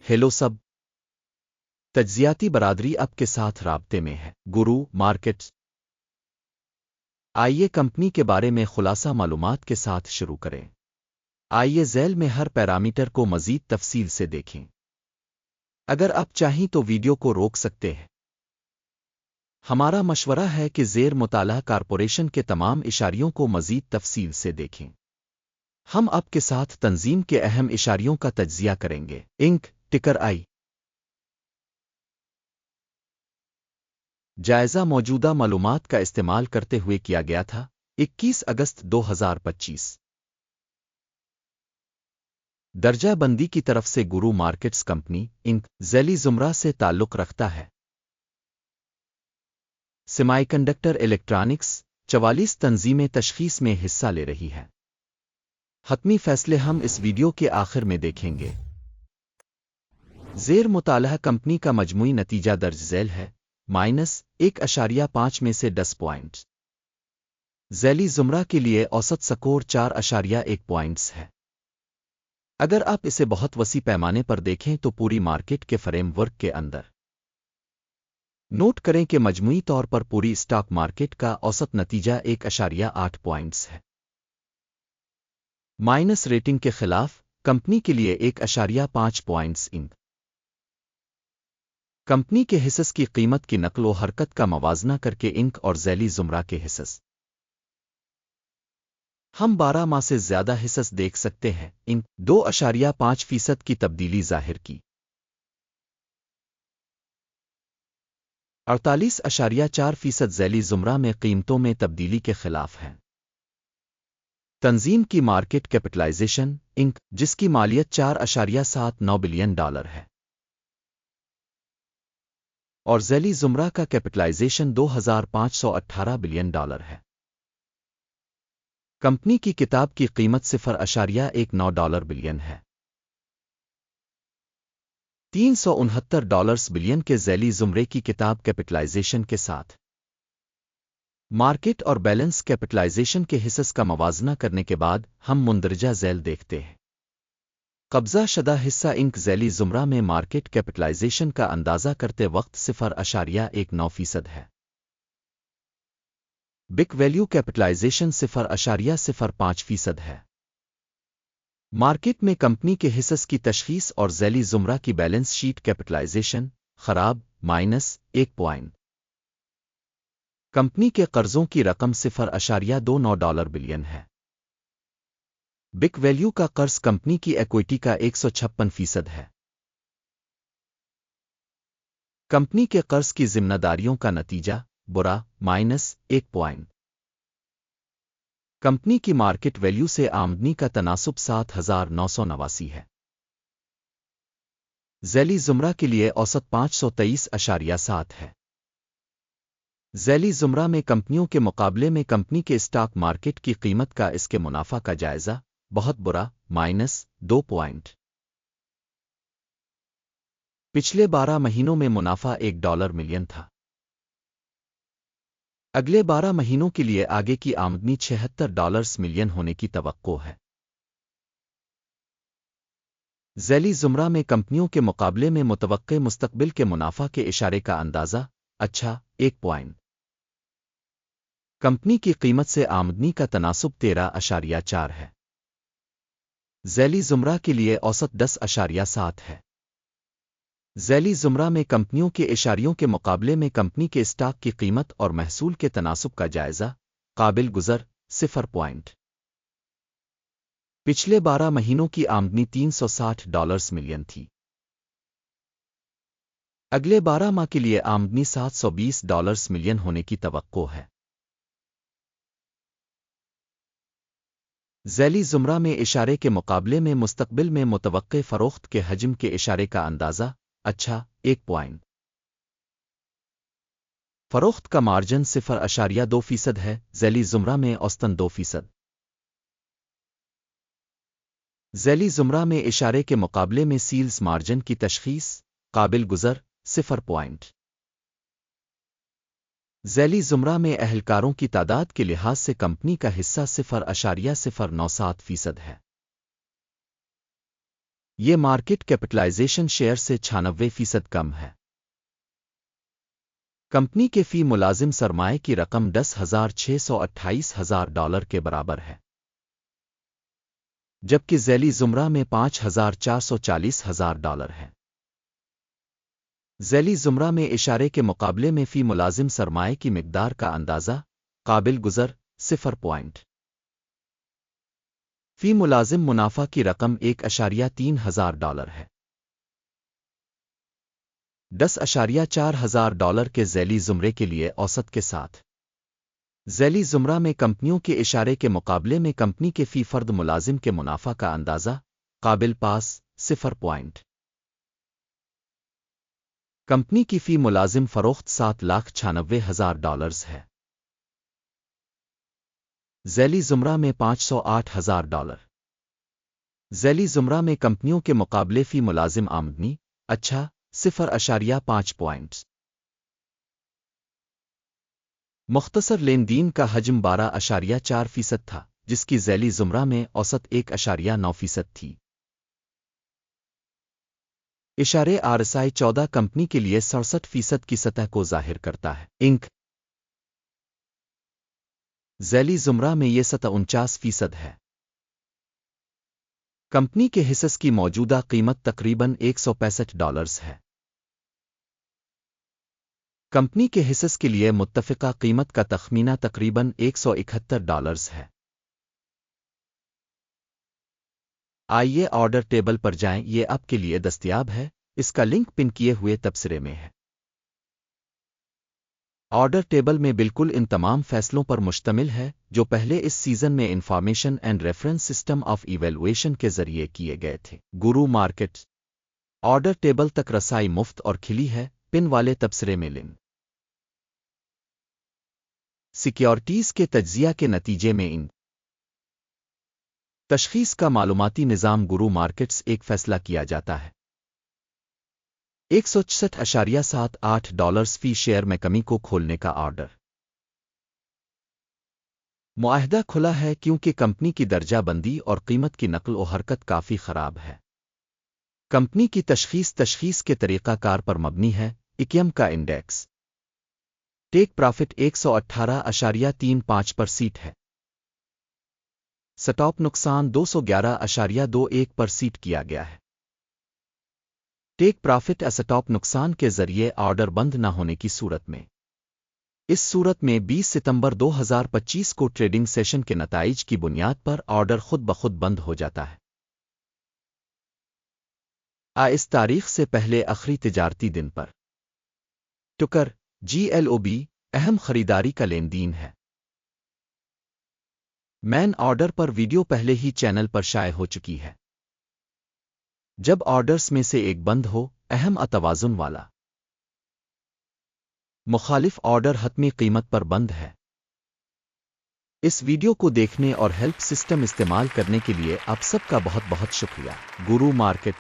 Hello سب تجزیاتی برادری اب کے ساتھ رابطے میں ہے۔ گرو مارکیٹس آئیے کمپنی کے بارے میں خلاصہ معلومات کے ساتھ شروع کریں۔ آئیے ذیل میں ہر پیرامیٹر کو مزید تفصیل سے دیکھیں۔ اگر آپ چاہیں تو ویڈیو کو روک سکتے ہیں۔ ہمارا مشورہ ہے کہ زیر مطالعہ کارپوریشن کے تمام اشاریوں کو مزید تفصیل سے دیکھیں۔ ہم آپ کے ساتھ تنظیم کے اہم اشاریوں کا تجزیہ کریں گے۔ انک ٹکر آئی جائزہ موجودہ معلومات کا استعمال کرتے ہوئے کیا گیا تھا۔ 21 اگست 2025 درجہ بندی کی طرف سے گرو مارکیٹس کمپنی انک ذیلی زمرہ سے تعلق رکھتا ہے۔ سیمی کنڈکٹر الیکٹرانکس 44 تنظیمیں تشخیص میں حصہ لے رہی ہے۔ حتمی فیصلے ہم اس ویڈیو کے آخر میں دیکھیں گے۔ زیر مطالعہ کمپنی کا مجموعی نتیجہ درج ذیل ہے -1.5 میں سے 10 پوائنٹ۔ ذیلی زمرہ کے لیے اوسط سکور 4.1 پوائنٹس ہے۔ اگر آپ اسے بہت وسیع پیمانے پر دیکھیں تو پوری مارکیٹ کے فریم ورک کے اندر نوٹ کریں کہ مجموعی طور پر پوری اسٹاک مارکیٹ کا اوسط نتیجہ 1.8 پوائنٹس ہے۔ مائنس ریٹنگ کے خلاف کمپنی کے لیے 1.5 پوائنٹس انک کمپنی کے حصص کی قیمت کی نقل و حرکت کا موازنہ کر کے انک اور ذیلی زمرہ کے حصص ہم 12 ماہ سے زیادہ حصص دیکھ سکتے ہیں۔ انک 2.5% کی تبدیلی ظاہر کی۔ 48.4% ذیلی زمرہ میں قیمتوں میں تبدیلی کے خلاف ہیں۔ تنظیم کی مارکیٹ کیپٹلائزیشن انک جس کی مالیت $4.79 بلین ہے اور ذیلی زمرہ کا کیپٹلائزیشن $2,518 بلین ہے۔ کمپنی کی کتاب کی قیمت $0.19 بلین ہے۔ $369 بلین کے ذیلی زمرے کی کتاب کیپٹلائزیشن کے ساتھ مارکیٹ اور بیلنس کیپٹلائزیشن کے حصص کا موازنہ کرنے کے بعد ہم مندرجہ ذیل دیکھتے ہیں۔ قبضہ شدہ حصہ انک ذیلی زمرہ میں مارکیٹ کیپٹلائزیشن کا اندازہ کرتے وقت 0.19% ہے۔ بک ویلیو کیپٹلائزیشن 0.05% ہے۔ مارکیٹ میں کمپنی کے حصص کی تشخیص اور ذیلی زمرہ کی بیلنس شیٹ کیپٹلائزیشن خراب -1 پوائنٹ۔ کمپنی کے قرضوں کی رقم $0.29 بلین ہے۔ بک ویلیو کا قرض کمپنی کی ایکوئٹی کا 156% ہے۔ کمپنی کے قرض کی ذمہ داریوں کا نتیجہ برا -1 پوائنٹ۔ کمپنی کی مارکیٹ ویلیو سے آمدنی کا تناسب 7,989 ہے۔ ذیلی زمرہ کے لیے اوسط 523.7 ہے۔ ذیلی زمرہ میں کمپنیوں کے مقابلے میں کمپنی کے اسٹاک مارکیٹ کی قیمت کا اس کے منافع کا جائزہ بہت برا -2 پوائنٹ۔ پچھلے 12 مہینوں میں منافع $1 ملین تھا۔ اگلے 12 مہینوں کے لیے آگے کی آمدنی $76 ملین ہونے کی توقع ہے۔ ذیلی زمرہ میں کمپنیوں کے مقابلے میں متوقع مستقبل کے منافع کے اشارے کا اندازہ 1 پوائنٹ۔ کمپنی کی قیمت سے آمدنی کا تناسب 13.4 ہے۔ ذیلی زمرہ کے لیے اوسط 10.7 ہے۔ ذیلی زمرہ میں کمپنیوں کے اشاریوں کے مقابلے میں کمپنی کے اسٹاک کی قیمت اور محصول کے تناسب کا جائزہ قابل گزر 0 پوائنٹ۔ پچھلے 12 مہینوں کی آمدنی $360 ملین تھی۔ اگلے 12 ماہ کے لیے آمدنی $720 ملین ہونے کی توقع ہے۔ ذیلی زمرہ میں اشارے کے مقابلے میں مستقبل میں متوقع فروخت کے حجم کے اشارے کا اندازہ 1 پوائنٹ۔ فروخت کا مارجن 0.2% ہے۔ ذیلی زمرہ میں اوسطاً 2%۔ ذیلی زمرہ میں اشارے کے مقابلے میں سیلز مارجن کی تشخیص قابل گزر 0 پوائنٹ۔ ذیلی زمرہ میں اہلکاروں کی تعداد کے لحاظ سے کمپنی کا حصہ 0.097% ہے۔ یہ مارکیٹ کیپٹلائزیشن شیئر سے 96% کم ہے۔ کمپنی کے فی ملازم سرمایہ کی رقم $10,628,000 کے برابر ہے، جبکہ ذیلی زمرہ میں $5,440,000 ہے۔ ذیلی زمرہ میں اشارے کے مقابلے میں فی ملازم سرمایہ کی مقدار کا اندازہ قابل گزر 0 فی ملازم منافع کی رقم $1,03,000 ہے۔ $10,400 کے ذیلی زمرے کے لیے اوسط کے ساتھ ذیلی زمرہ میں کمپنیوں کے اشارے کے مقابلے میں کمپنی کے فی فرد ملازم کے منافع کا اندازہ قابل پاس 0 کمپنی کی فی ملازم فروخت $7,96,000 ہے۔ ذیلی زمرہ میں $508,000۔ ذیلی زمرہ میں کمپنیوں کے مقابلے فی ملازم آمدنی 0.5 پوائنٹس۔ مختصر لین دین کا حجم 12.4% تھا، جس کی ذیلی زمرہ میں اوسط 1.9% تھی۔ اشارے RSI 14 کمپنی کے لیے 67% کی سطح کو ظاہر کرتا ہے۔ انک ذیلی زمرہ میں یہ سطح 49% ہے۔ کمپنی کے حصص کی موجودہ قیمت تقریباً $165 ہے۔ کمپنی کے حصص کے لیے متفقہ قیمت کا تخمینہ تقریباً $171 ہے۔ آئیے آرڈر ٹیبل پر جائیں، یہ آپ کے لیے دستیاب ہے، اس کا لنک پن کیے ہوئے تبصرے میں ہے۔ آرڈر ٹیبل میں بالکل ان تمام فیصلوں پر مشتمل ہے جو پہلے اس سیزن میں information and reference system of evaluation کے ذریعے کیے گئے تھے۔ گورو مارکیٹ آرڈر ٹیبل تک رسائی مفت اور کھلی ہے، پن والے تبصرے میں لنک۔ سیکیورٹیز کے تجزیہ کے نتیجے میں ان تشخیص کا معلوماتی نظام گورو مارکیٹس ایک فیصلہ کیا جاتا ہے۔ $166.78 فی شیئر میں کمی کو کھولنے کا آرڈر۔ معاہدہ کھلا ہے کیونکہ کمپنی کی درجہ بندی اور قیمت کی نقل و حرکت کافی خراب ہے۔ کمپنی کی تشخیص کے طریقہ کار پر مبنی ہے۔ اکیم کا انڈیکس ٹیک پرافٹ 118.35% ہے۔ سٹاپ نقصان 211.21% کیا گیا ہے۔ ٹیک پرافٹ اسٹاپ نقصان کے ذریعے آرڈر بند نہ ہونے کی صورت میں۔ اس صورت میں 20 ستمبر 2025 کو ٹریڈنگ سیشن کے نتائج کی بنیاد پر آرڈر خود بخود بند ہو جاتا ہے۔ اس تاریخ سے پہلے آخری تجارتی دن پر ٹکر GLOB اہم خریداری کا لین دین ہے۔ مین آرڈر پر ویڈیو پہلے ہی چینل پر شائع ہو چکی ہے۔ جب آرڈرز میں سے ایک بند ہو، اہم توازن والا مخالف آرڈر حتمی قیمت پر بند ہے۔ اس ویڈیو کو دیکھنے اور ہیلپ سسٹم استعمال کرنے کے لیے آپ سب کا بہت بہت شکریہ۔ گورو مارکیٹ